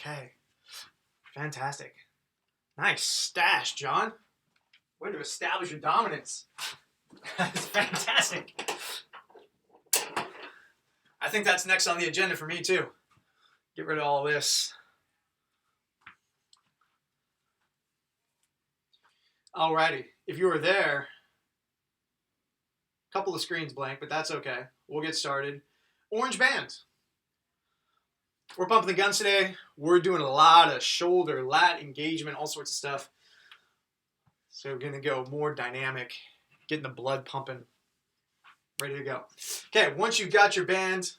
Okay. Fantastic. Nice stash, John. Way to establish your dominance. That's fantastic. I think that's next on the agenda for me too. Get rid of all this. Alrighty. If you were there, a couple of screens blank, but that's okay. We'll get started. Orange band. We're pumping the guns today. We're doing a lot of shoulder, lat engagement, all sorts of stuff. So we're going to go more dynamic, getting the blood pumping, ready to go. Okay, once you've got your band,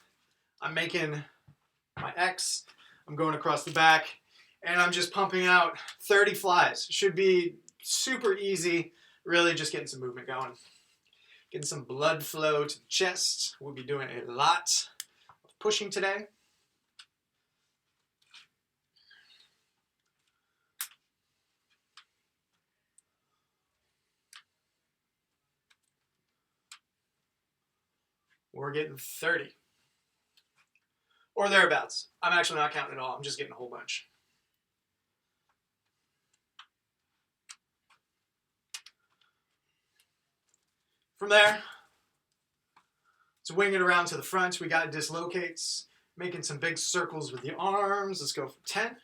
I'm making my X. I'm going across the back, and I'm just pumping out 30 flies. Should be super easy, really just getting some movement going. Getting some blood flow to the chest. We'll be doing a lot of pushing today. We're getting 30. Or thereabouts. I'm actually not counting at all. I'm just getting a whole bunch. From there, swing it around to the front. We got dislocates, making some big circles with the arms. Let's go for 10.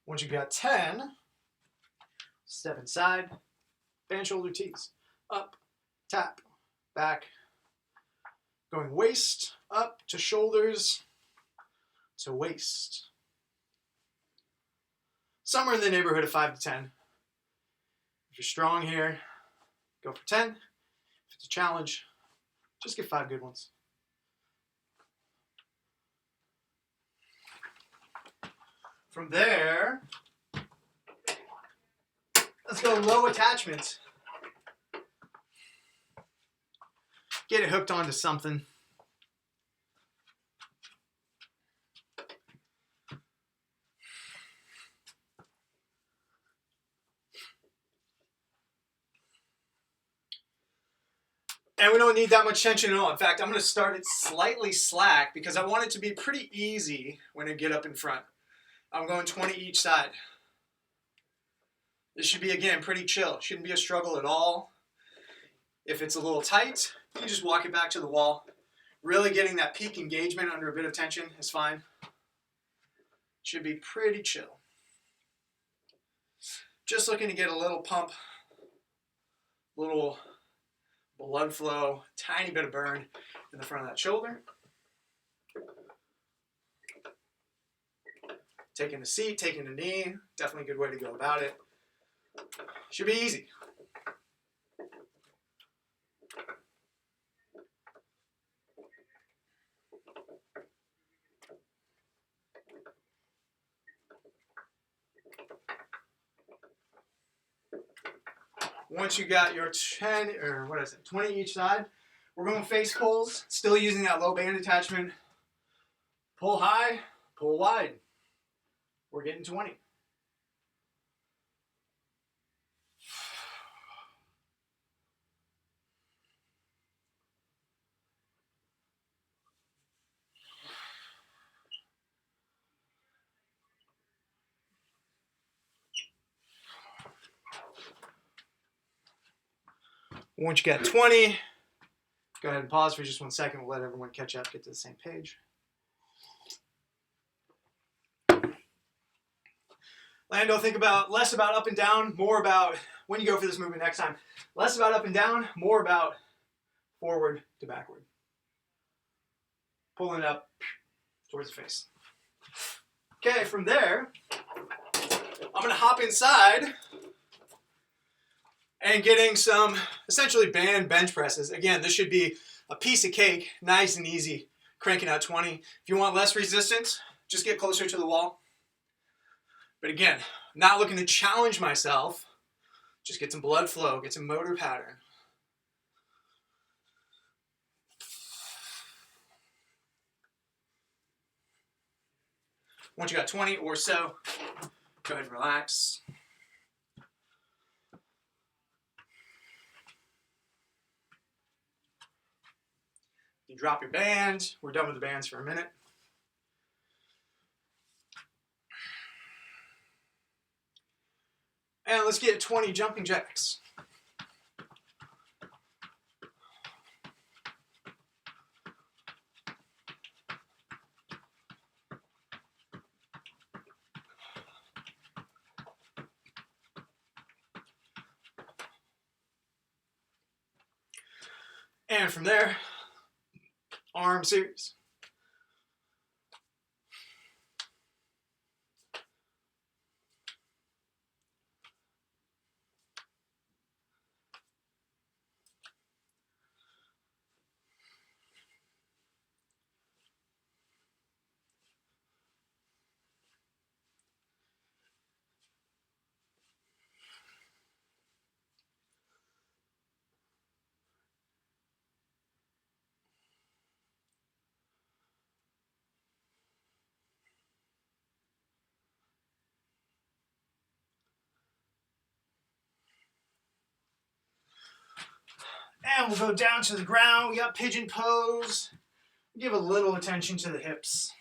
Once you got 10, step inside, band shoulder tees. Up, tap, back, going waist, up to shoulders, to waist. Somewhere in the neighborhood of 5 to 10. If you're strong here, go for 10. If it's a challenge, just get 5 good ones. From there, let's go low attachment. Get it hooked onto something. And we don't need that much tension at all. In fact, I'm going to start it slightly slack because I want it to be pretty easy when I get up in front. I'm going 20 each side. This should be, again, pretty chill. Shouldn't be a struggle at all. If it's a little tight, you just walk it back to the wall. Really getting that peak engagement under a bit of tension is fine. Should be pretty chill. Just looking to get a little pump, little blood flow, tiny bit of burn in the front of that shoulder. Taking a seat, taking a knee, definitely a good way to go about it. Should be easy. Once you got your 20 each side, we're going face pulls, still using that low band attachment. Pull high, pull wide. We're getting 20. Once you got 20, go ahead and pause for just 1 second. We'll let everyone catch up, get to the same page. Lando, think about less about up and down, more about when you go for this movement next time. Less about up and down, more about forward to backward. Pulling it up towards the face. Okay, from there, I'm going to hop inside and getting some essentially band bench presses. Again, this should be a piece of cake, nice and easy, cranking out 20. If you want less resistance, just get closer to the wall. But again, not looking to challenge myself, just get some blood flow, get some motor pattern. Once you got 20 or so, go ahead and relax. You drop your band. We're done with the bands for a minute. And let's get 20 jumping jacks. And from there, arm series. And we'll go down to the ground. We got pigeon pose. Give a little attention to the hips.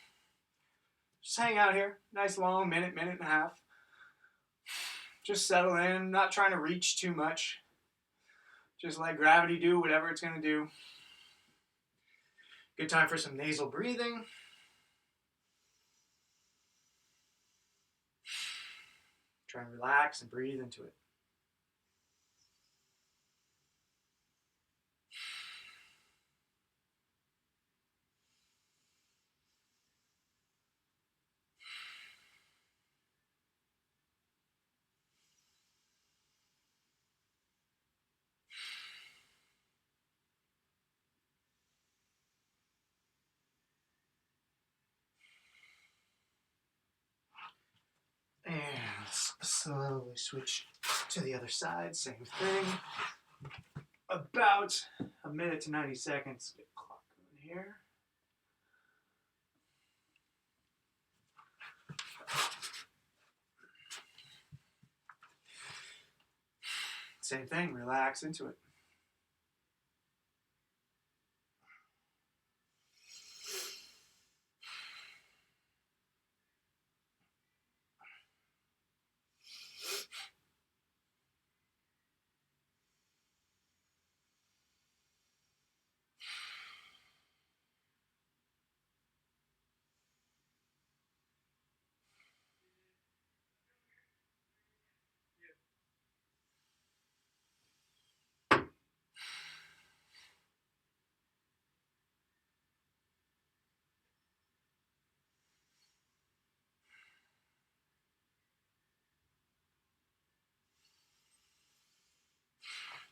Just hang out here. Nice long minute, minute and a half. Just settle in. Not trying to reach too much. Just let gravity do whatever it's going to do. Good time for some nasal breathing. Try and relax and breathe into it. And let's slowly switch to the other side. Same thing. About a minute to 90 seconds. Get the clock going here. Same thing. Relax into it.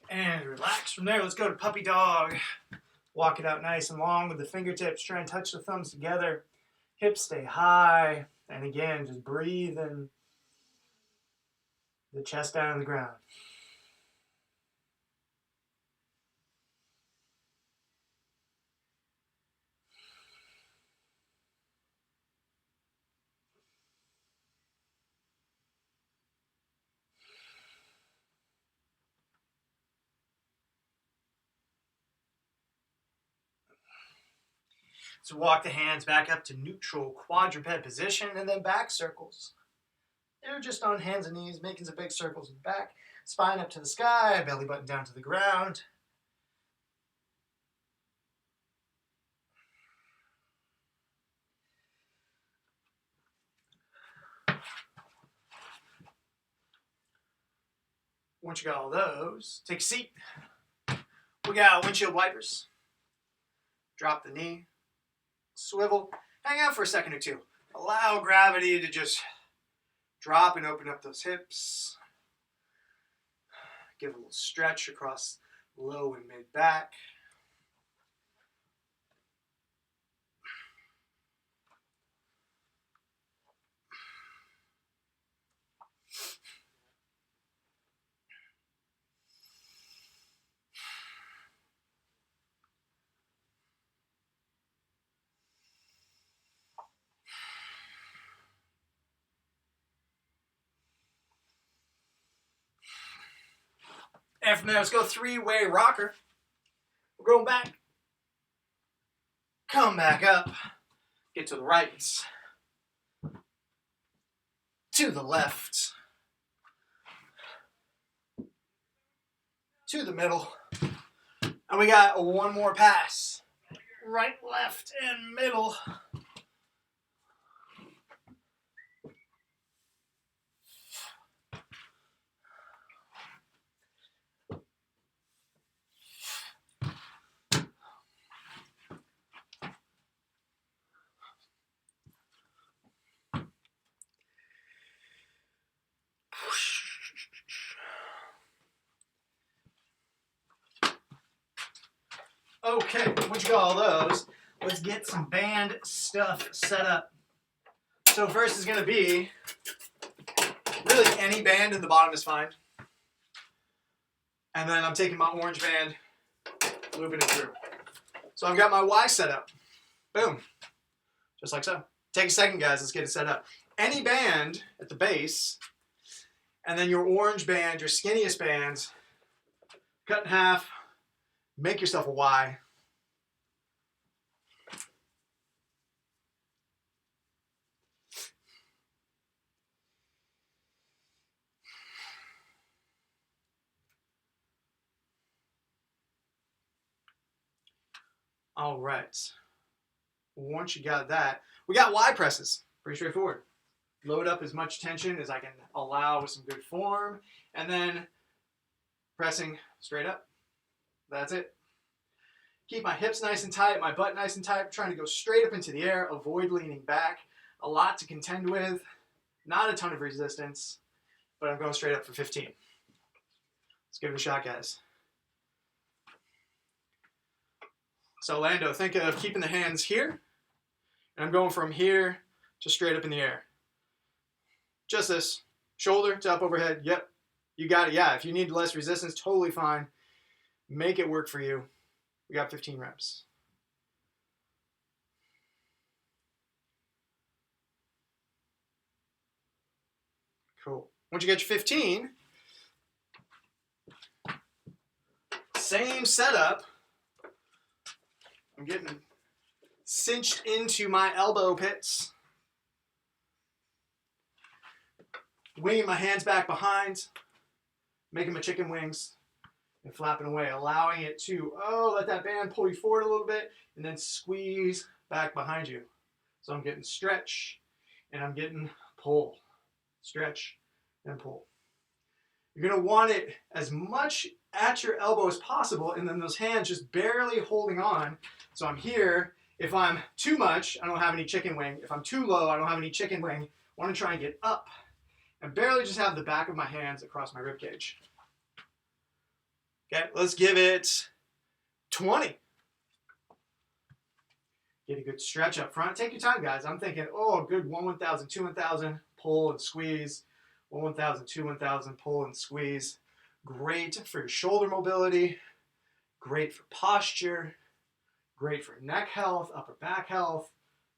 And relax from there. Let's go to puppy dog. Walk it out nice and long with the fingertips. Try and touch the thumbs together. Hips stay high. And again, just breathe in the chest down on the ground. So walk the hands back up to neutral quadruped position and then back circles. They're just on hands and knees, making some big circles in the back. Spine up to the sky, belly button down to the ground. Once you got all those, take a seat. We got windshield wipers. Drop the knee. Swivel. Hang out for a second or two. Allow gravity to just drop and open up those hips. Give a little stretch across low and mid back. And from there, let's go three-way rocker. We're going back. Come back up. Get to the right. To the left. To the middle. And we got one more pass. Right, left, and middle. Okay, once you got all those, let's get some band stuff set up. So first is going to be, really any band in the bottom is fine. And then I'm taking my orange band, looping it through. So I've got my Y set up. Boom. Just like so. Take a second, guys. Let's get it set up. Any band at the base, and then your orange band, your skinniest bands, cut in half, make yourself a Y. All right. Once you got that, we got Y presses. Pretty straightforward. Load up as much tension as I can allow with some good form, and then pressing straight up. That's it. Keep my hips nice and tight, my butt nice and tight. I'm trying to go straight up into the air, avoid leaning back. A lot to contend with. Not a ton of resistance, but I'm going straight up for 15. Let's give it a shot, guys. So Lando, think of keeping the hands here, and I'm going from here to straight up in the air. Just this, shoulder to up overhead. Yep, you got it. Yeah, if you need less resistance, totally fine. Make it work for you. We got 15 reps. Cool. Once you get your 15, same setup. I'm getting cinched into my elbow pits. Winging my hands back behind. Making my chicken wings. And flapping away. Allowing it to, let that band pull you forward a little bit. And then squeeze back behind you. So I'm getting stretch. And I'm getting pull. Stretch and pull. You're going to want it as much at your elbow as possible, and then those hands just barely holding on. So I'm here. If I'm too much, I don't have any chicken wing. If I'm too low, I don't have any chicken wing. I want to try and get up and barely just have the back of my hands across my rib cage. Okay, let's give it 20. Get a good stretch up front. Take your time, guys. I'm thinking, good 1 1,000, 2 1,000, pull and squeeze. 1 1,000, 2 1,000, pull and squeeze. Great for your shoulder mobility. Great for posture. Great for neck health, upper back health.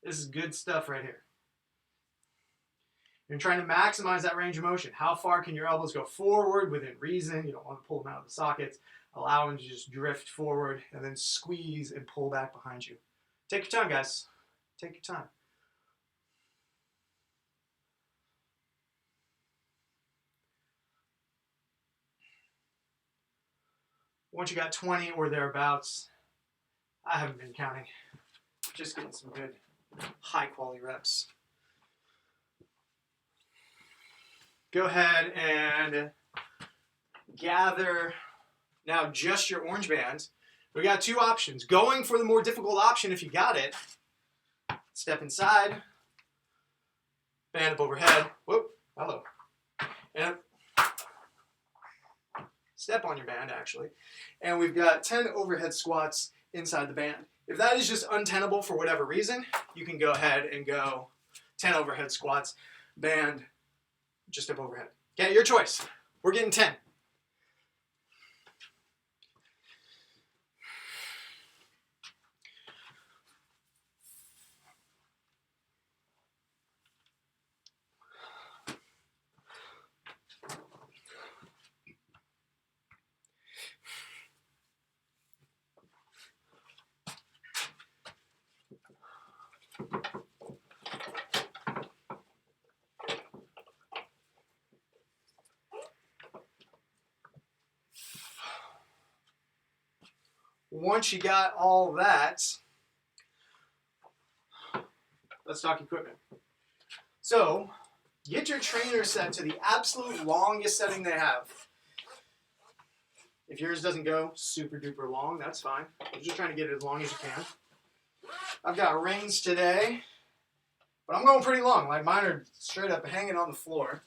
This is good stuff right here. You're trying to maximize that range of motion. How far can your elbows go forward within reason? You don't want to pull them out of the sockets. Allow them to just drift forward and then squeeze and pull back behind you. Take your time, guys. Take your time. Once you got 20 or thereabouts, I haven't been counting. Just getting some good high quality reps. Go ahead and gather now just your orange bands. We got two options. Going for the more difficult option if you got it. Step inside. Band up overhead. Whoop. Hello. And step on your band, actually. And we've got 10 overhead squats inside the band. If that is just untenable for whatever reason, you can go ahead and go 10 overhead squats, band just up overhead. Okay, your choice. We're getting 10. Once you got all that, let's talk equipment. So, get your trainer set to the absolute longest setting they have. If yours doesn't go super duper long, that's fine. I'm just trying to get it as long as you can. I've got rings today, but I'm going pretty long. Like mine are straight up hanging on the floor.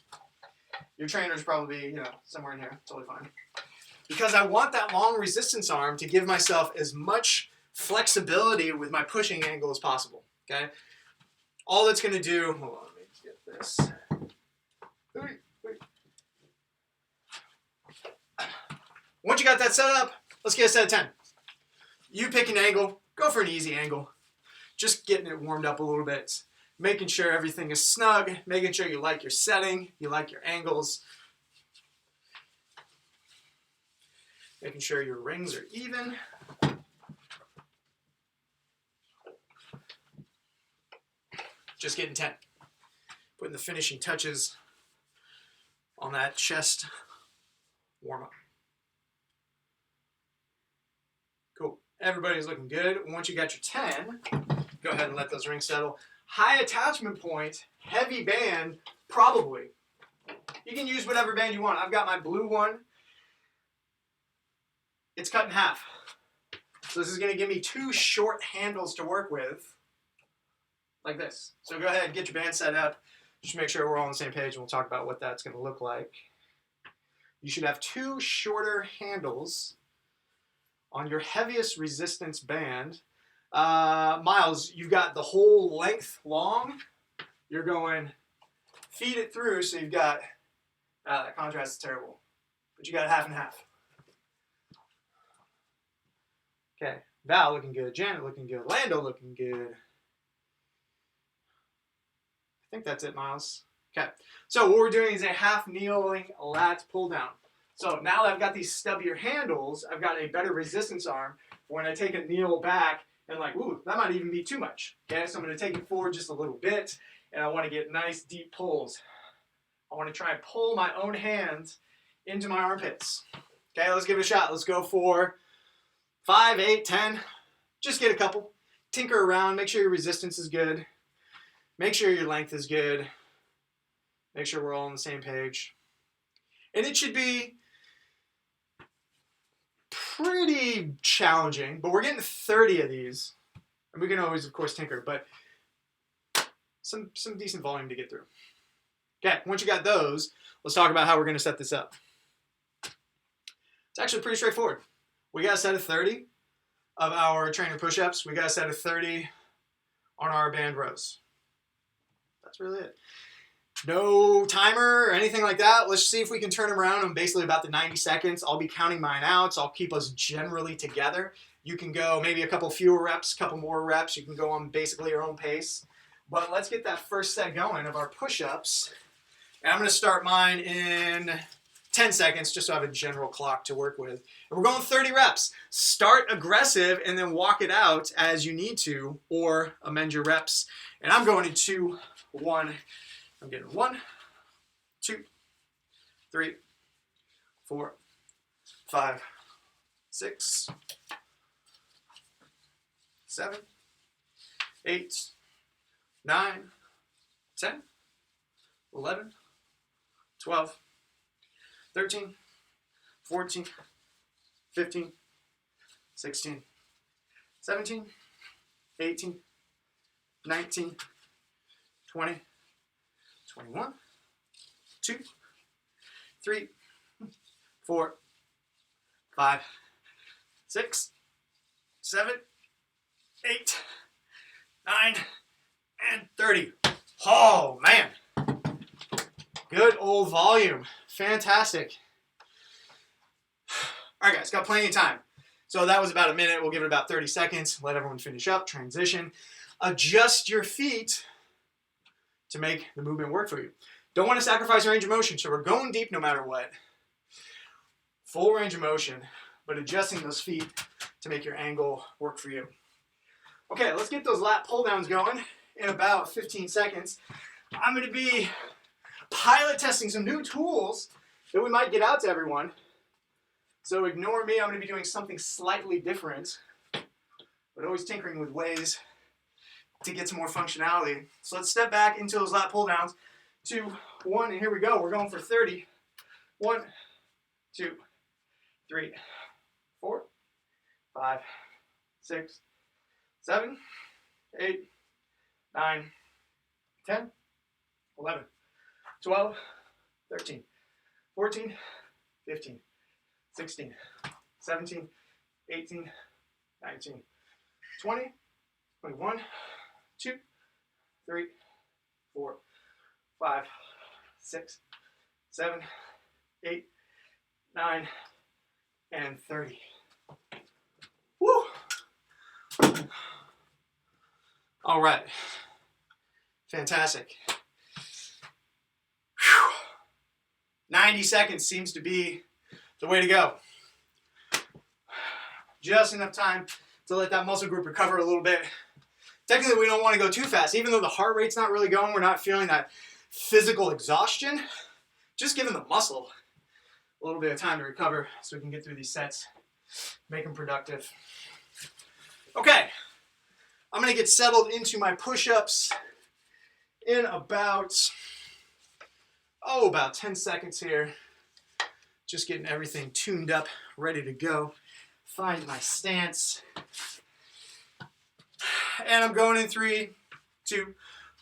Your trainer's probably, somewhere in here. Totally fine. Because I want that long resistance arm to give myself as much flexibility with my pushing angle as possible. Okay? All that's going to do, hold on, let me get this. Once you got that set up, let's get a set of 10. You pick an angle, go for an easy angle. Just getting it warmed up a little bit. Making sure everything is snug, making sure you like your setting, you like your angles. Making sure your rings are even. Just getting 10. Putting the finishing touches on that chest warm up. Cool. Everybody's looking good. Once you got your 10, go ahead and let those rings settle. High attachment point, heavy band, probably. You can use whatever band you want. I've got my blue one. It's cut in half. So this is going to give me 2 short handles to work with, like this. So go ahead and get your band set up. Just make sure we're all on the same page and we'll talk about what that's going to look like. You should have 2 shorter handles on your heaviest resistance band. Miles, you've got the whole length long. You're going, feed it through, so you've got, that contrast is terrible, but you got half and half. Okay, Val looking good, Janet looking good, Lando looking good. I think that's it, Miles. Okay, so what we're doing is a half kneeling lat pull down. So now that I've got these stubbier handles, I've got a better resistance arm for when I take a kneel back and like, ooh, that might even be too much. Okay, so I'm going to take it forward just a little bit, and I want to get nice deep pulls. I want to try and pull my own hands into my armpits. Okay, let's give it a shot. Let's go for 5, 8, 10. Just get a couple. Tinker around. Make sure your resistance is good. Make sure your length is good. Make sure we're all on the same page. And it should be pretty challenging, but we're getting 30 of these. And we can always, of course, tinker, but some decent volume to get through. Okay, once you got those, let's talk about how we're going to set this up. It's actually pretty straightforward. We got a set of 30 of our trainer push-ups. We got a set of 30 on our band rows. That's really it. No timer or anything like that. Let's see if we can turn them around in basically about the 90 seconds. I'll be counting mine out, so I'll keep us generally together. You can go maybe a couple fewer reps, a couple more reps. You can go on basically your own pace. But let's get that first set going of our push-ups. And I'm going to start mine in 10 seconds just so I have a general clock to work with. And we're going 30 reps. Start aggressive and then walk it out as you need to, or amend your reps. And I'm going in 2, 1. I'm getting 1, 2, 3, 4, 5, 6, 7, 8, 9, 10, 11, 12, 13, 14, 15, 16, 17, 18, 19, 20, 21, 2, 3, 4, 5, 6, 7, 8, 9, and 30. Oh, man. Good old volume. Fantastic. All right, guys, got plenty of time. So that was about a minute. We'll give it about 30 seconds. Let everyone finish up, transition. Adjust your feet to make the movement work for you. Don't want to sacrifice range of motion, so we're going deep no matter what. Full range of motion, but adjusting those feet to make your angle work for you. Okay, let's get those lat pull downs going. in about 15 seconds, I'm going to be pilot testing some new tools that we might get out to everyone. So ignore me, I'm going to be doing something slightly different, but always tinkering with ways to get some more functionality. So let's step back into those lat pull downs. 2, 1, and here we go. We're going for 30. 1, 2, 3, 4, 5, 6, 7, 8, 9, 10, 11, 12, 13, 14, 15, 16, 17, 18, 19, 20, 21, 2, 3, 4, 5, 6, 7, 8, 9, and 30. Woo! All right. Fantastic. Whew. 90 seconds seems to be the way to go. Just enough time to let that muscle group recover a little bit. Technically, we don't want to go too fast. Even though the heart rate's not really going, we're not feeling that physical exhaustion. Just giving the muscle a little bit of time to recover so we can get through these sets, make them productive. Okay, I'm going to get settled into my push-ups in about 10 seconds here. Just getting everything tuned up, ready to go. Find my stance. And I'm going in 3, 2,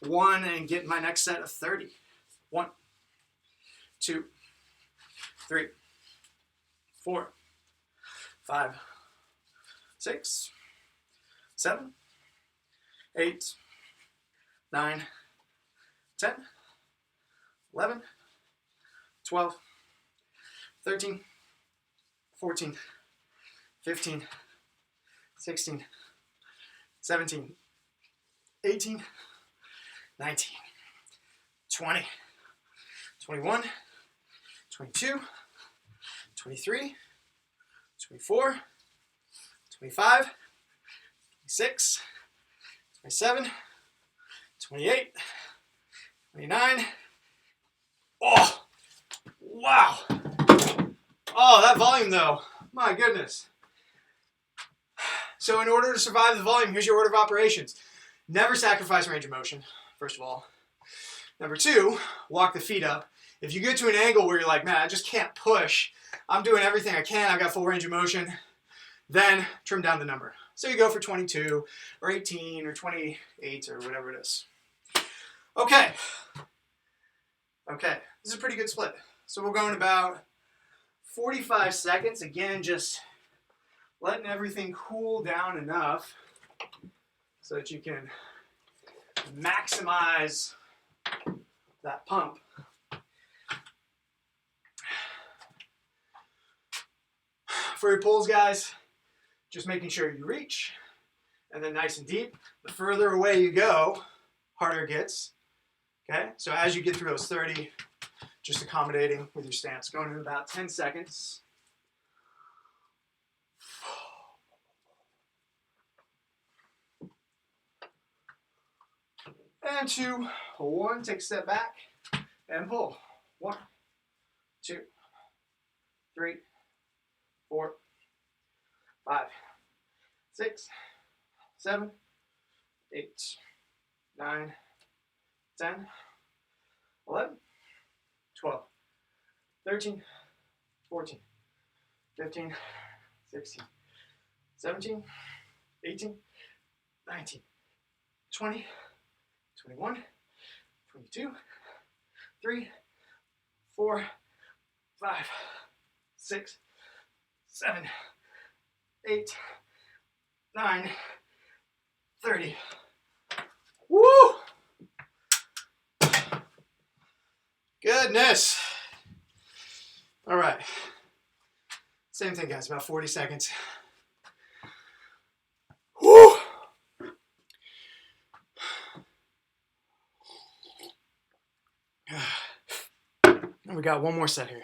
1, and getting my next set of 30. 1, 2, 3, 4, 5, 6, 7, 8, 9, 10, 11, 12, 13, 14, 15, 16, 17, 18, 19, 20, 21, 22, 23, 24, 25, 26, 27, 28, 29. Oh, wow. Oh, that volume though, my goodness. So in order to survive the volume, here's your order of operations. Never sacrifice range of motion, first of all. Number 2, walk the feet up. If you get to an angle where you're like, man, I just can't push, I'm doing everything I can, I've got full range of motion, then trim down the number. So you go for 22 or 18 or 28 or whatever it is. Okay, this is a pretty good split. So we're going about 45 seconds. Again, just letting everything cool down enough so that you can maximize that pump. For your pulls, guys, just making sure you reach, and then nice and deep. The further away you go, harder it gets. Okay, so as you get through those 30, just accommodating with your stance. Going in about 10 seconds. And 2, 1, take a step back and pull. 1, 2, 3, 4, 5, 6, 7, 8, 9, 10, 11, 12, 13, 14, 15, 16, 17, 18, 19, 20, 21, 22, 3, 4, 5, 6, 7, 8, 9, 30. Woo! Goodness. All right. Same thing, guys, about 40 seconds. Woo! And we got one more set here.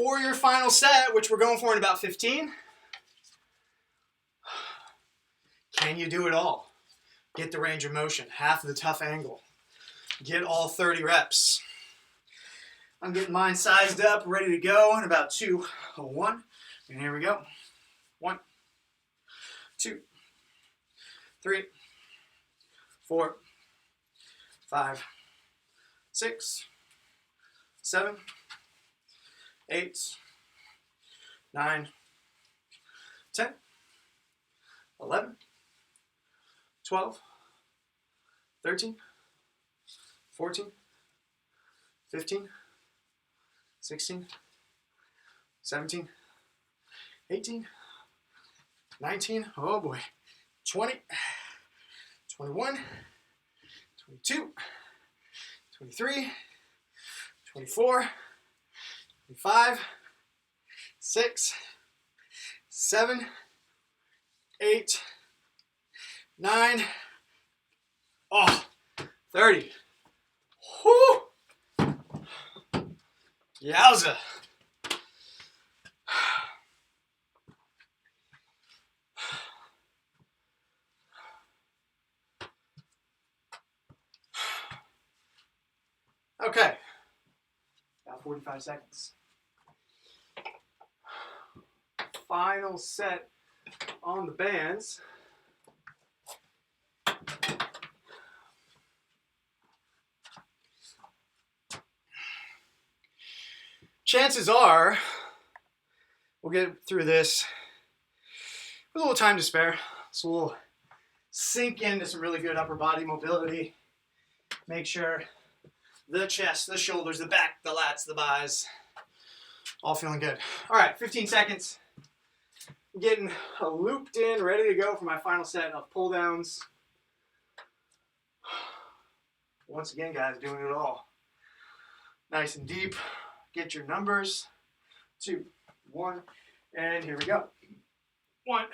for your final set, which we're going for in about 15, can you do it all? Get the range of motion, half of the tough angle. Get all 30 reps. I'm getting mine sized up, ready to go in about 2:01. And here we go. 1, 2, 3, 4, 5, 6, 7, 8, 9, 10, 11, 12, 13, 14, 15, 16, 17, 18, 19, oh boy, 20, 21, 22, 23, 24, 25, 6, 7, 8, 9, 30. Whoo! Yowza. Okay, about 45 seconds. Final set on the bands. Chances are we'll get through this with a little time to spare. So we'll sink into some really good upper body mobility. Make sure the chest, the shoulders, the back, the lats, the buys, all feeling good. All right, 15 seconds. I'm getting looped in, ready to go for my final set of pull downs. Once again, guys, doing it all. Nice and deep. Get your numbers. 2, 1, and here we go. 1,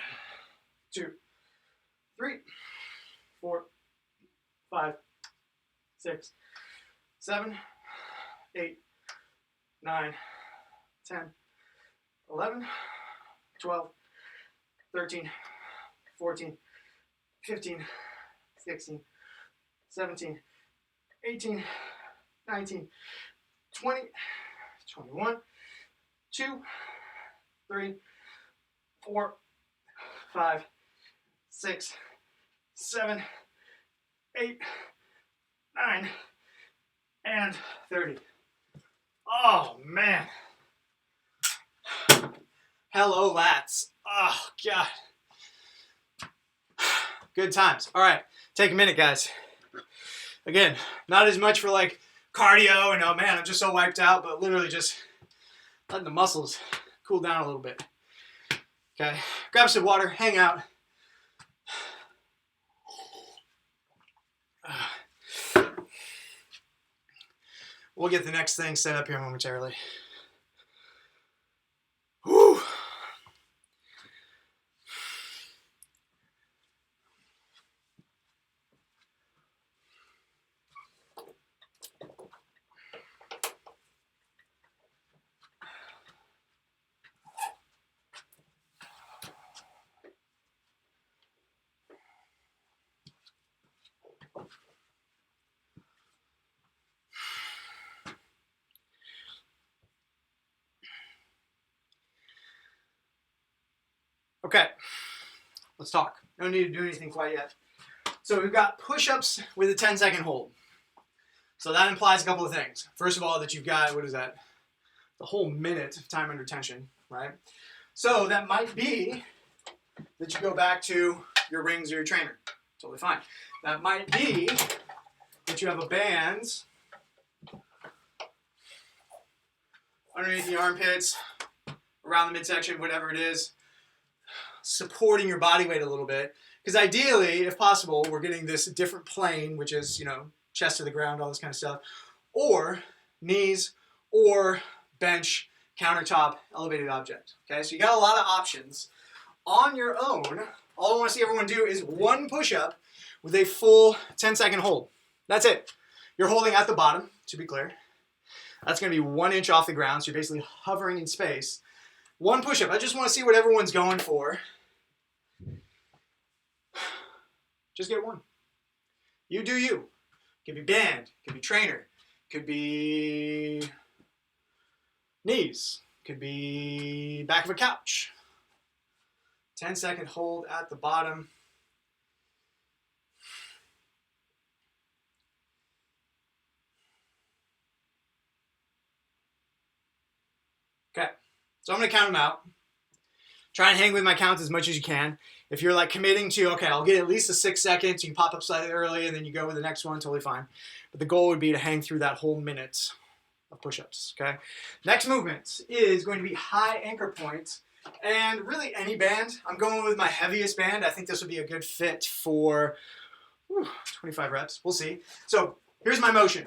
2, 3, 4, 5, 6, 7, 8, 9, 10, 11, 12, 13, 14, 15, 16, 17, 18, 19, 20, 21, 2, 3, 4, 5, 6, 7, 8, 9, and 30. Oh, man. Hello, lats. Oh, God. Good times. All right. Take a minute, guys. Again, not as much for like cardio and oh man, I'm just so wiped out, but literally just letting the muscles cool down a little bit. Okay. Grab some water, hang out. We'll get the next thing set up here momentarily. Whew. Okay, let's talk. No need to do anything quite yet. So we've got push-ups with a 10-second hold. So that implies a couple of things. First of all, that you've got, what is that? The whole minute of time under tension, right? So that might be that you go back to your rings or your trainer. Totally fine. That might be that you have a band underneath the armpits, around the midsection, whatever it is, supporting your body weight a little bit. Because ideally, if possible, we're getting this different plane, which is, you know, chest to the ground, all this kind of stuff, or knees, or bench, countertop, elevated object. Okay, so you got a lot of options. On your own, all I want to see everyone do is one push-up with a full 10-second hold. That's it. You're holding at the bottom, to be clear. That's going to be 1 inch off the ground, so you're basically hovering in space. 1 push-up. I just want to see what everyone's going for. Just get 1. You do you. Could be band, could be trainer, could be knees, could be back of a couch. 10-second hold at the bottom. Okay, so I'm gonna count them out. Try and hang with my counts as much as you can. If you're like committing to, okay, I'll get at least a 6 seconds, you can pop up slightly early and then you go with the next one, totally fine. But the goal would be to hang through that whole minute of push-ups, okay? Next movement is going to be high anchor point. And really any band. I'm going with my heaviest band. I think this would be a good fit for 25 reps. We'll see. So here's my motion.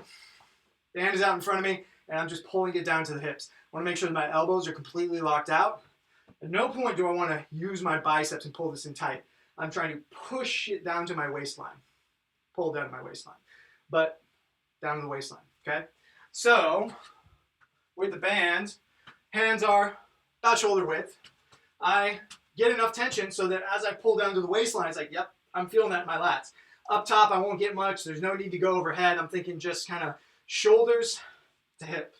The hand is out in front of me, and I'm just pulling it down to the hips. I want to make sure that my elbows are completely locked out. At no point do I want to use my biceps and pull this in tight. I'm trying to push it down to my waistline. Pull down to my waistline. But down to the waistline, okay? So with the band, hands are about shoulder width. I get enough tension so that as I pull down to the waistline, it's like, yep, I'm feeling that in my lats. Up top, I won't get much. There's no need to go overhead. I'm thinking just kind of shoulders to hip.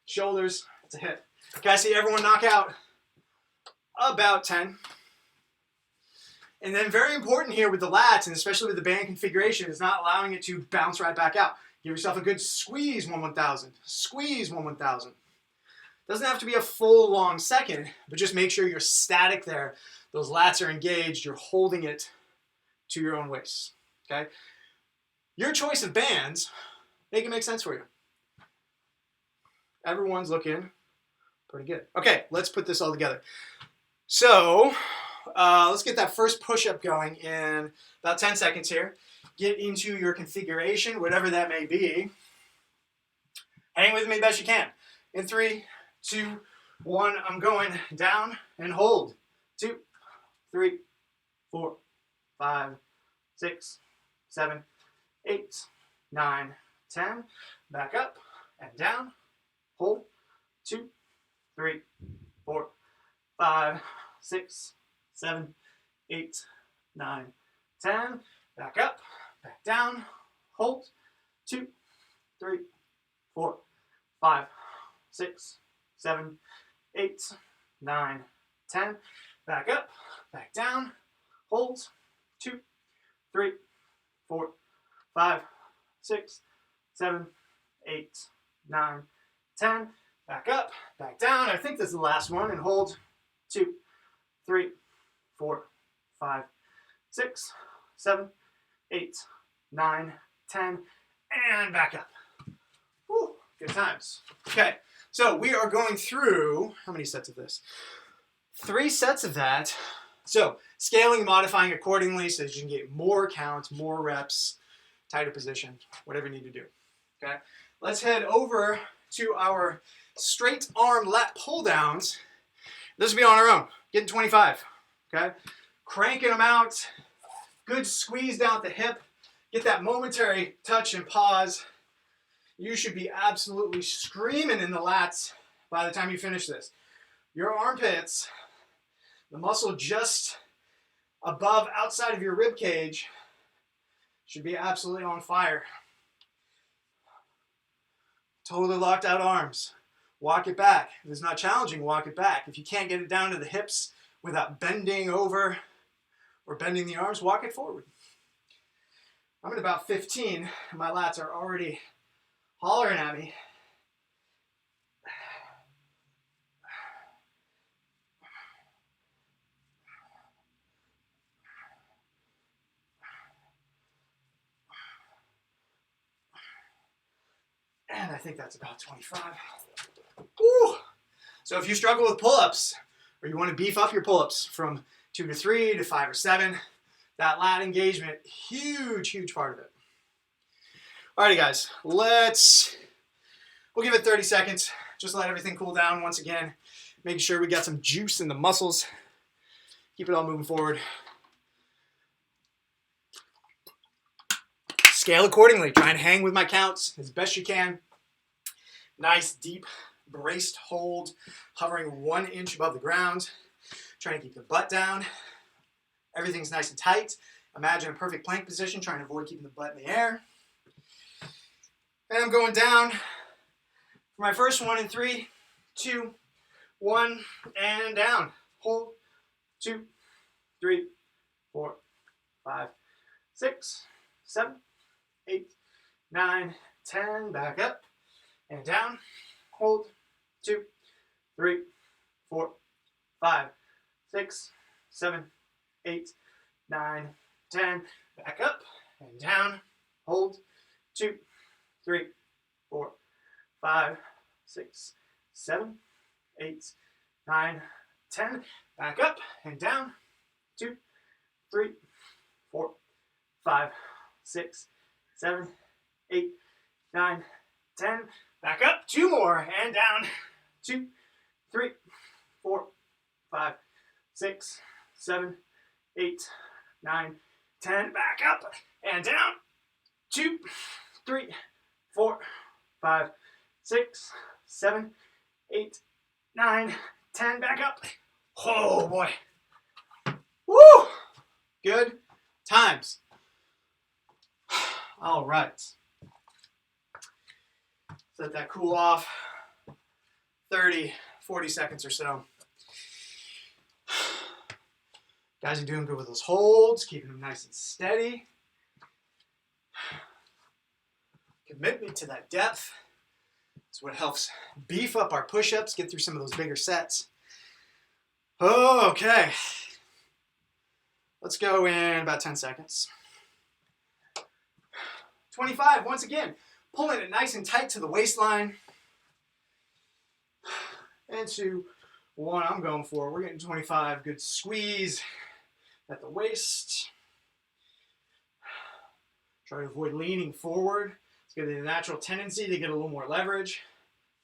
Shoulders to hip. Okay, I see everyone knock out about 10. And then very important here with the lats, and especially with the band configuration, is not allowing it to bounce right back out. Give yourself a good squeeze 1/1000. Squeeze 1/1000. Doesn't have to be a full long second, but just make sure you're static there. Those lats are engaged. You're holding it to your own waist. Okay? Your choice of bands, make it make sense for you. Everyone's looking pretty good. Okay, let's put this all together. So let's get that first push-up going in about 10 seconds here. Get into your configuration, whatever that may be. Hang with me best you can. In 3, 2, 1, I'm going down and hold. 2, 3, 4, 5, 6, 7, 8, 9, 10. Back up and down. Hold. 2, 3, 4, 5, 6, 7, 8, 9, 10. Back up, back down. Hold. 2, 3, 4, 5, 6, 7, 8, 9, 10. Back up, back down. Hold. 2, 3, 4, 5, 6, 7, 8, 9, 10. Back up, back down. I think this is the last one. And hold. 2, 3, 4, 5, 6, 7, 8, 9, 10. And back up. Whew, good times. Okay, so we are going through, how many sets of this? 3 sets of that. So scaling and modifying accordingly so that you can get more counts, more reps, tighter position, whatever you need to do. Okay, let's head over to our straight arm lat pull downs. This will be on our own, getting 25. Okay, cranking them out. Good squeeze down at the hip. Get that momentary touch and pause. You should be absolutely screaming in the lats by the time you finish this. Your armpits, the muscle just above, outside of your rib cage, should be absolutely on fire. Totally locked out arms. Walk it back. If it's not challenging, walk it back. If you can't get it down to the hips without bending over or bending the arms, walk it forward. I'm at about 15, and my lats are already hollering at me. And I think that's about 25. Woo! So if you struggle with pull-ups, or you want to beef up your pull-ups from 2 to 3 to 5 or 7, that lat engagement, huge, huge part of it. Alrighty guys, we'll give it 30 seconds. Just let everything cool down once again. Making sure we got some juice in the muscles. Keep it all moving forward. Scale accordingly. Try and hang with my counts as best you can. Nice deep braced hold, hovering 1 inch above the ground. Trying to keep the butt down. Everything's nice and tight. Imagine a perfect plank position, trying to avoid keeping the butt in the air. And I'm going down for my first one in 3, 2, 1, and down. Hold, 2, 3, 4, 5, 6, 7, 8, 9, 10. Back up and down. Hold, 2, 3, 4, 5, 6, 7, 8, 9, 10. Back up and down. Hold, 2, 3, 4, 5, 6, 7, 8, 9, 10. Back up and down. 2, 3, 4, 5, 6, 7, 8, 9, 10. Back up. 2 more and down. 2, 3, 4, 5, 6, 7, 8, 9, 10. Back up and down. 2, 3, 4, 5, 6, 7, 8, 9, 10. Back up. Oh boy. Woo! Good times. All right. Let that cool off. 30, 40 seconds or so. Guys are doing good with those holds, keeping them nice and steady. Commitment to that depth. It's what helps beef up our push-ups, get through some of those bigger sets. Okay. Let's go in about 10 seconds. 25, once again, pulling it nice and tight to the waistline. Into 1, I'm going for. We're getting 25, good squeeze at the waist. Try to avoid leaning forward. It's going to be the natural tendency to get a little more leverage.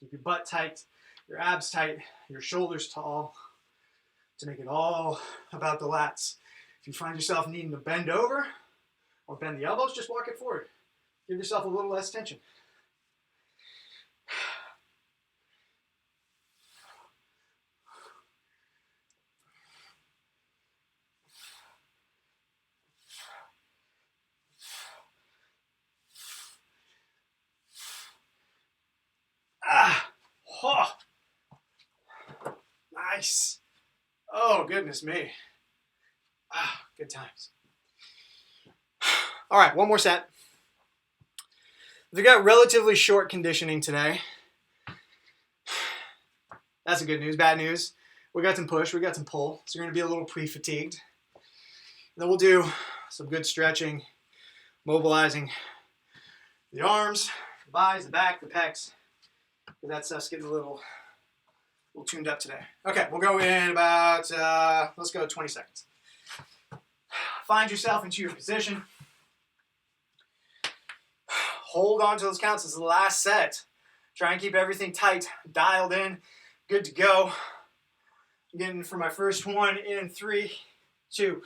Keep your butt tight, your abs tight, your shoulders tall, to make it all about the lats. If you find yourself needing to bend over or bend the elbows, just walk it forward. Give yourself a little less tension. Oh, nice. Oh, goodness me. Good times. All right, one more set. We got relatively short conditioning today. That's the good news. Bad news, we got some push, we got some pull, so you're going to be a little pre-fatigued. Then we'll do some good stretching, mobilizing the arms, the buys, the back, the pecs. That stuff's getting a little tuned up today. Okay, we'll go in about, let's go 20 seconds. Find yourself into your position. Hold on to those counts. This is the last set. Try and keep everything tight, dialed in, good to go. I'm getting for my first one in 3, 2,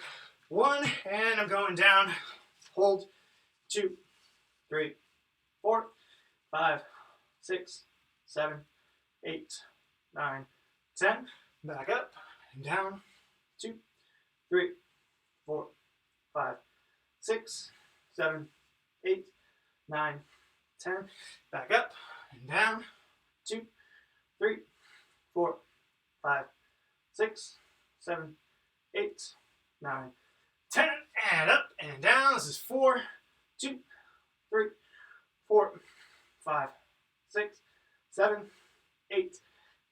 1, and I'm going down. Hold, 2, 3, 4, 5, 6, 7, 8, 9, 10. Back up and down. 2, 3, 4, 5, 6, 7, 8, 9, 10. Back up and down. 2, 3, 4, 5, 6, 7, 8, 9, 10. And up and down. This is 4, 2, 3, 4, 5, 6, 7, 8,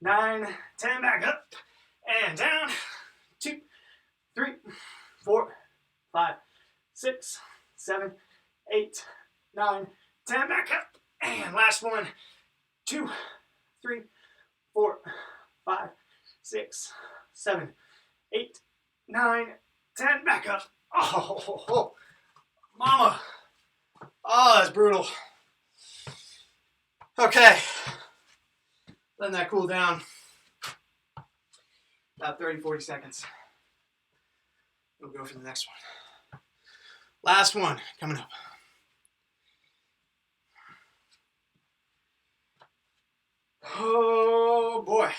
9, 10. Back up and down. 2, 3, 4, 5, 6, 7, 8, 9, 10. Back up. And last one. 2, 3, 4, 5, 6, 7, 8, 9, 10. Back up. Oh, mama. Oh, that's brutal. Okay. Letting that cool down. About 30, 40 seconds. We'll go for the next one. Last one coming up. Oh boy.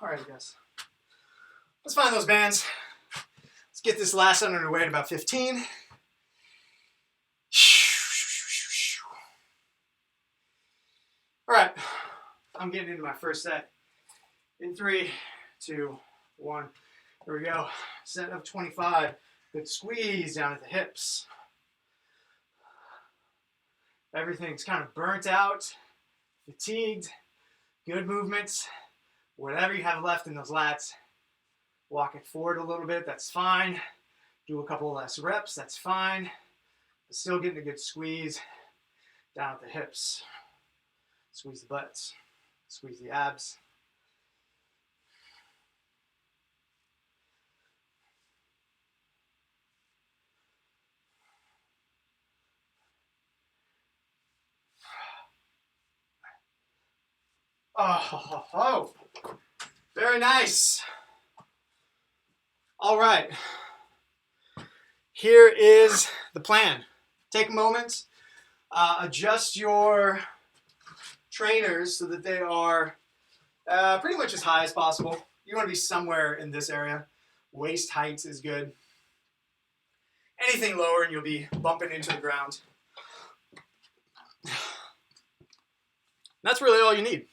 All right, guys. Let's find those bands. Let's get this last one underway at about 15. All right, I'm getting into my first set. In 3, 2, 1. Here we go. Set of 25. Good squeeze down at the hips. Everything's kind of burnt out, fatigued. Good movements. Whatever you have left in those lats, walk it forward a little bit. That's fine. Do a couple less reps. That's fine. But still getting a good squeeze down at the hips. Squeeze the butts. Squeeze the abs. Oh, very nice. All right. Here is the plan. Take a moment, adjust your trainers so that they are pretty much as high as possible. You want to be somewhere in this area. Waist height is good. Anything lower and you'll be bumping into the ground. That's really all you need.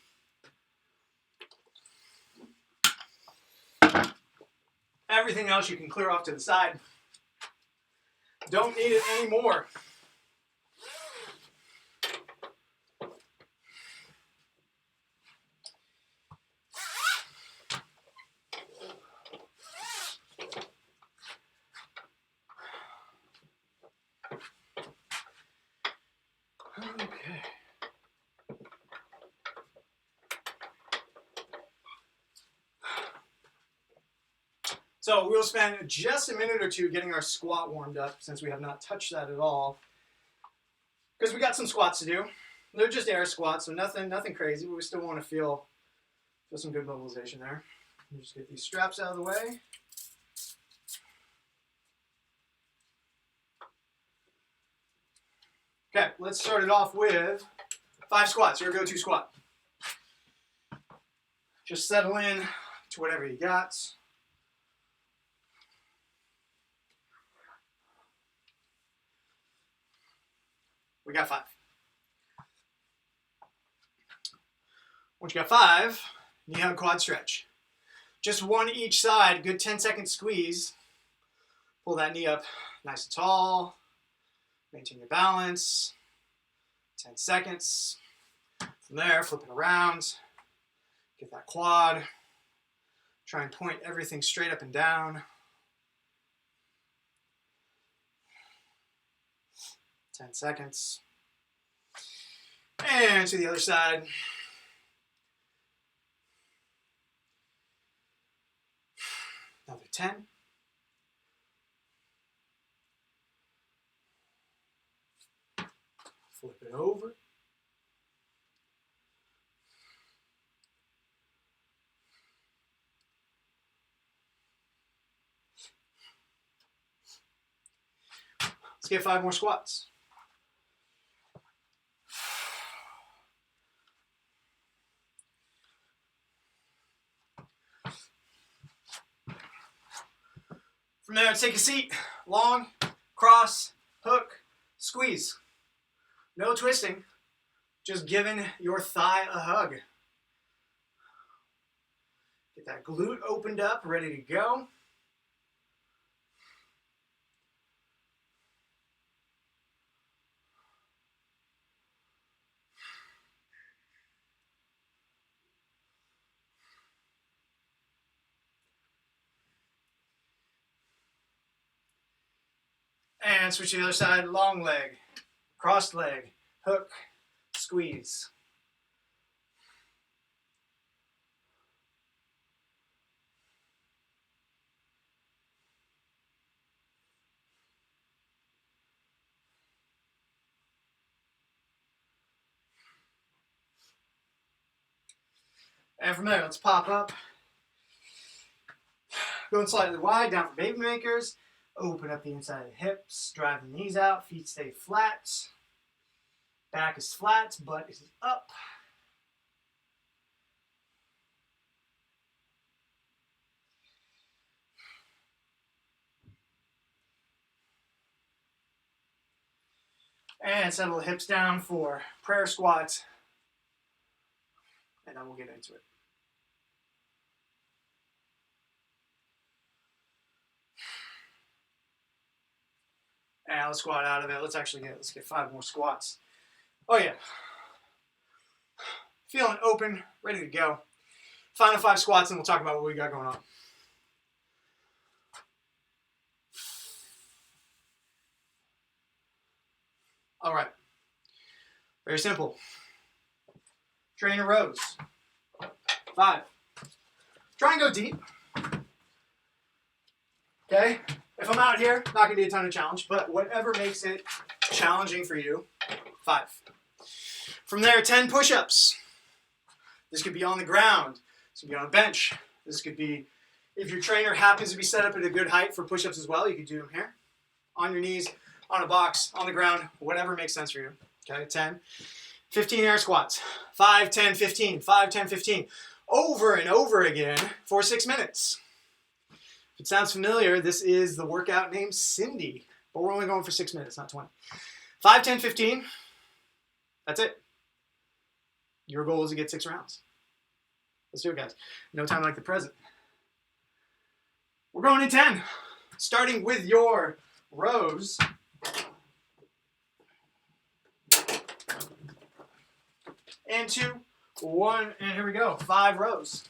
Everything else you can clear off to the side. Don't need it anymore. Okay. So we'll spend just a minute or two getting our squat warmed up since we have not touched that at all. Because we got some squats to do. They're just air squats, so nothing crazy, but we still want to feel some good mobilization there. Just get these straps out of the way. Okay, let's start it off with 5 squats, your go-to squat. Just settle in to whatever you got. We got 5. Once you got 5, knee hug quad stretch. Just one each side, good 10-second squeeze. Pull that knee up nice and tall. Maintain your balance. 10 seconds. From there, flip it around. Get that quad. Try and point everything straight up and down. 10 seconds. And to the other side. Another 10. Flip it over. Let's get 5 more squats. From there, take a seat, long, cross, hook, squeeze. No twisting, just giving your thigh a hug. Get that glute opened up, ready to go. And switch to the other side, long leg, crossed leg, hook, squeeze. And from there, let's pop up. Going slightly wide, down for baby makers. Open up the inside of the hips, drive the knees out, feet stay flat. Back is flat, butt is up. And settle the hips down for prayer squat. And then we'll get into it. And let's squat out of it. Let's get 5 more squats. Oh yeah. Feeling open, ready to go. Final 5 squats and we'll talk about what we got going on. All right. Very simple. Trainer rows. 5. Try and go deep. Okay? If I'm out here, not going to be a ton of challenge, but whatever makes it challenging for you, 5. From there, 10 push-ups. This could be on the ground. This could be on a bench. This could be, if your trainer happens to be set up at a good height for push-ups as well, you could do them here. On your knees, on a box, on the ground, whatever makes sense for you. Okay, 10. 15 air squats. 5, 10, 15. 5, 10, 15. Over and over again for 6 minutes. If it sounds familiar, this is the workout named Cindy, but we're only going for 6 minutes, not 20. 5, 10, 15. That's it. Your goal is to get 6 rounds. Let's do it, guys. No time like the present. We're going in 10. Starting with your rows. And 2, 1, and here we go. 5 rows.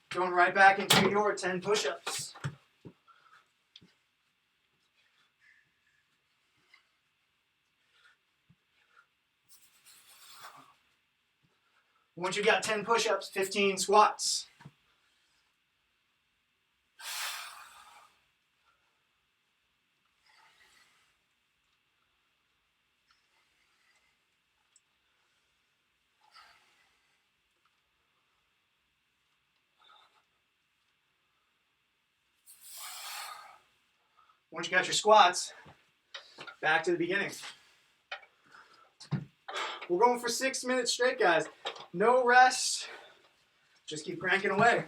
Going right back into your 10 push-ups. Once you got 10 push-ups, 15 squats. Once you got your squats, back to the beginning. We're going for 6 minutes straight, guys. No rest. Just keep cranking away.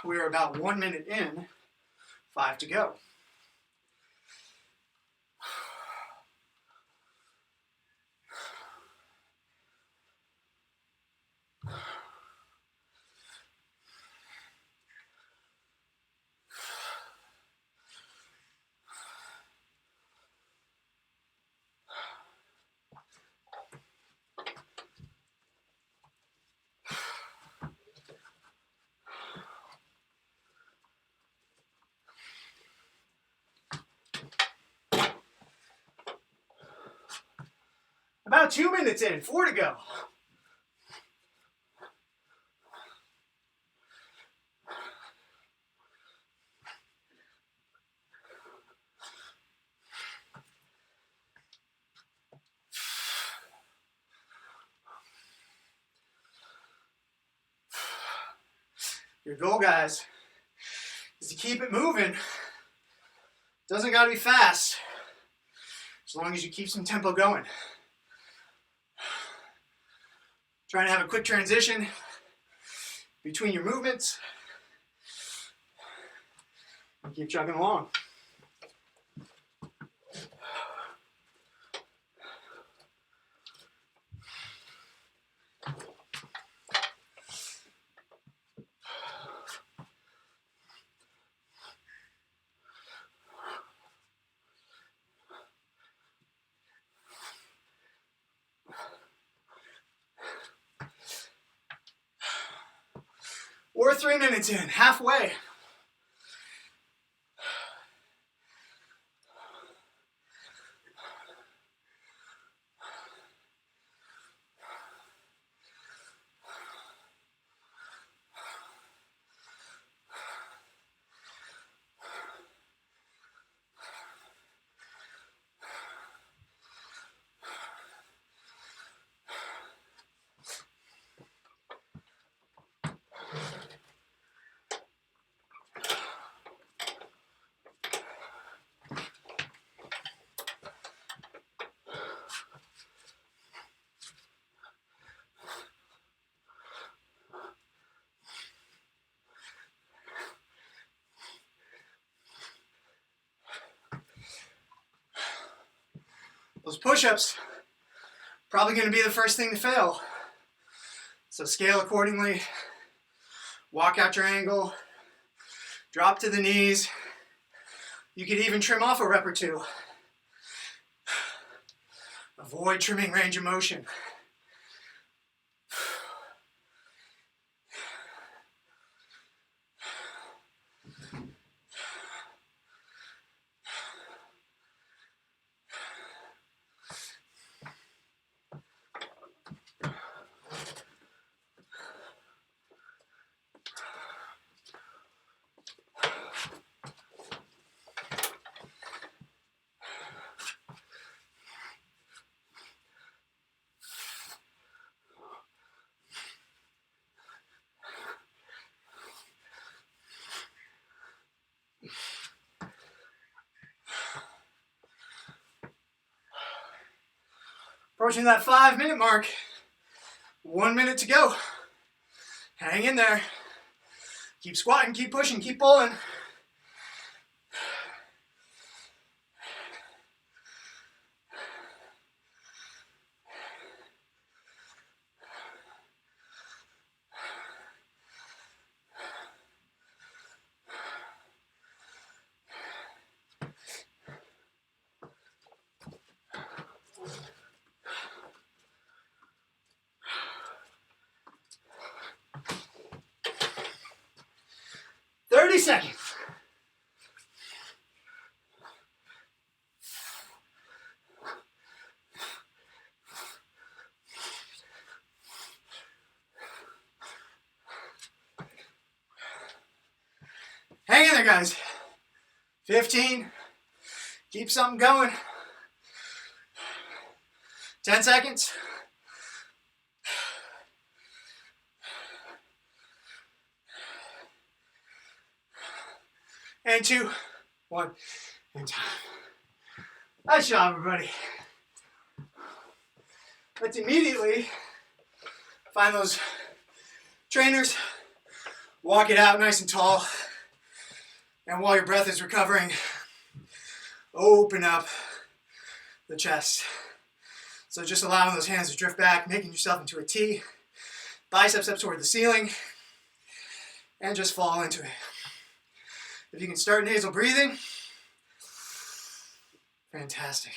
We're about 1 minute in, 5 to go. About 2 minutes in, 4 to go. Your goal, guys, is to keep it moving. Doesn't gotta be fast, as long as you keep some tempo going. Trying to have a quick transition between your movements and keep chugging along. We're 3 minutes in, halfway. Those push-ups, probably going to be the first thing to fail. So scale accordingly, walk out your angle, drop to the knees. You could even trim off a rep or two. Avoid trimming range of motion. Approaching that 5-minute mark. 1 minute to go. Hang in there. Keep squatting, keep pushing, keep pulling. Seconds. Hang in there, guys. 15. Keep something going. 10 seconds. And 2, 1, and time. Nice job, everybody. Let's immediately find those trainers, walk it out nice and tall, and while your breath is recovering, open up the chest. So just allowing those hands to drift back, making yourself into a T, biceps up toward the ceiling, and just fall into it. If you can start nasal breathing, fantastic.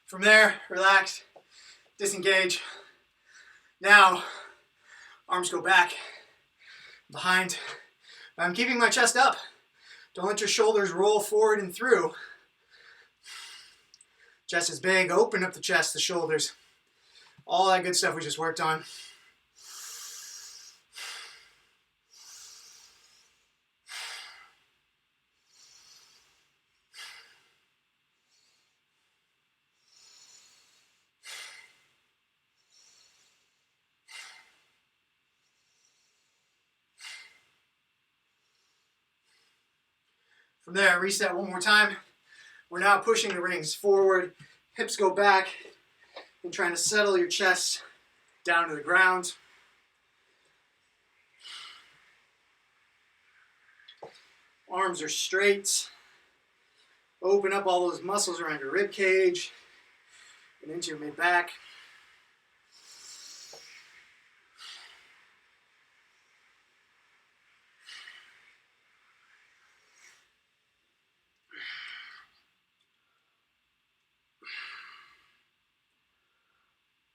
From there, relax, disengage. Now, arms go back, behind. I'm keeping my chest up. Don't let your shoulders roll forward and through. Chest is big, open up the chest, the shoulders. All that good stuff we just worked on. From there, reset one more time. We're now pushing the rings forward, hips go back, and trying to settle your chest down to the ground. Arms are straight. Open up all those muscles around your rib cage and into your mid-back.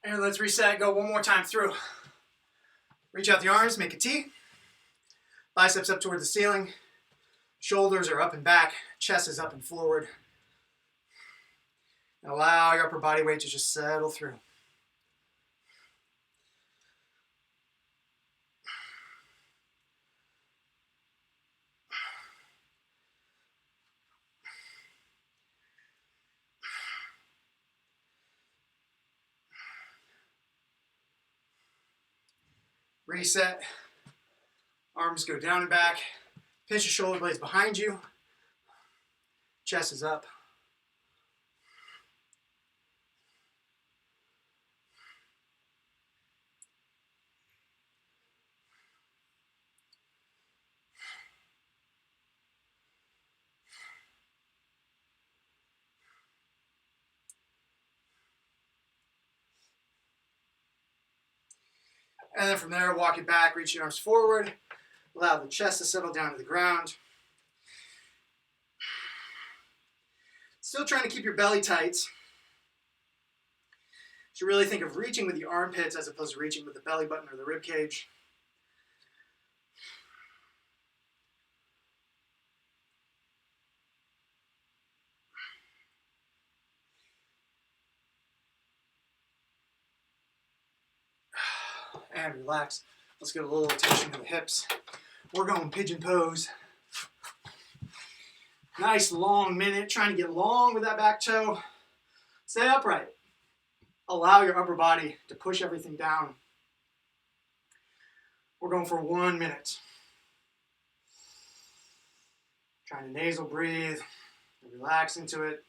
And let's reset, go one more time through. Reach out the arms, make a T. Biceps up toward the ceiling. Shoulders are up and back. Chest is up and forward. And allow your upper body weight to just settle through. Reset. Arms go down and back. Pinch your shoulder blades behind you. Chest is up. And then from there, walk it back, reach your arms forward. Allow the chest to settle down to the ground. Still trying to keep your belly tight. So really think of reaching with the armpits as opposed to reaching with the belly button or the rib cage. And relax. Let's get a little attention to the hips. We're going pigeon pose. Nice long minute, trying to get long with that back toe. Stay upright. Allow your upper body to push everything down. We're going for 1 minute. Trying to nasal breathe, relax into it.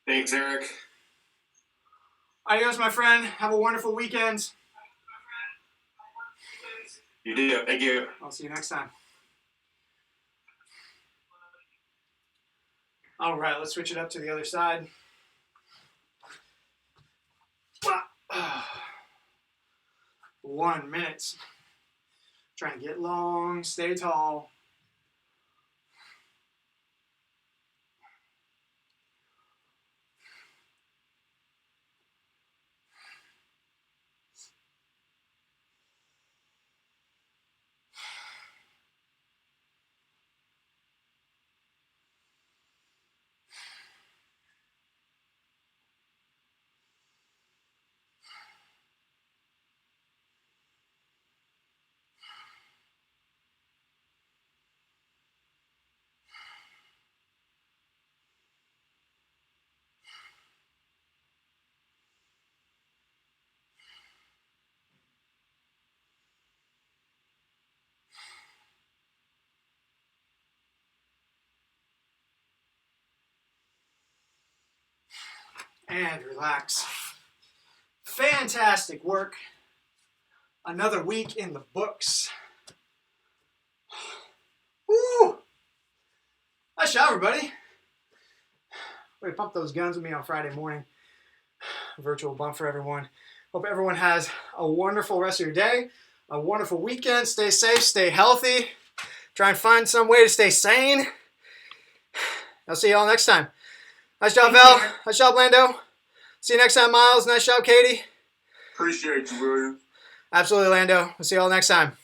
Thanks, Eric. Adios, my friend. Have a wonderful weekend. You do. Thank you. I'll see you next time. All right, let's switch it up to the other side. 1 minute. Trying to get long, stay tall. And relax. Fantastic work. Another week in the books. Woo! Nice job, everybody. Way to pump those guns with me on Friday morning. Virtual bump for everyone. Hope everyone has a wonderful rest of your day. A wonderful weekend. Stay safe. Stay healthy. Try and find some way to stay sane. I'll see you all next time. Nice job, Val. Nice job, Lando. See you next time, Miles. Nice job, Katie. Appreciate you, William. Absolutely, Lando. We'll see you all next time.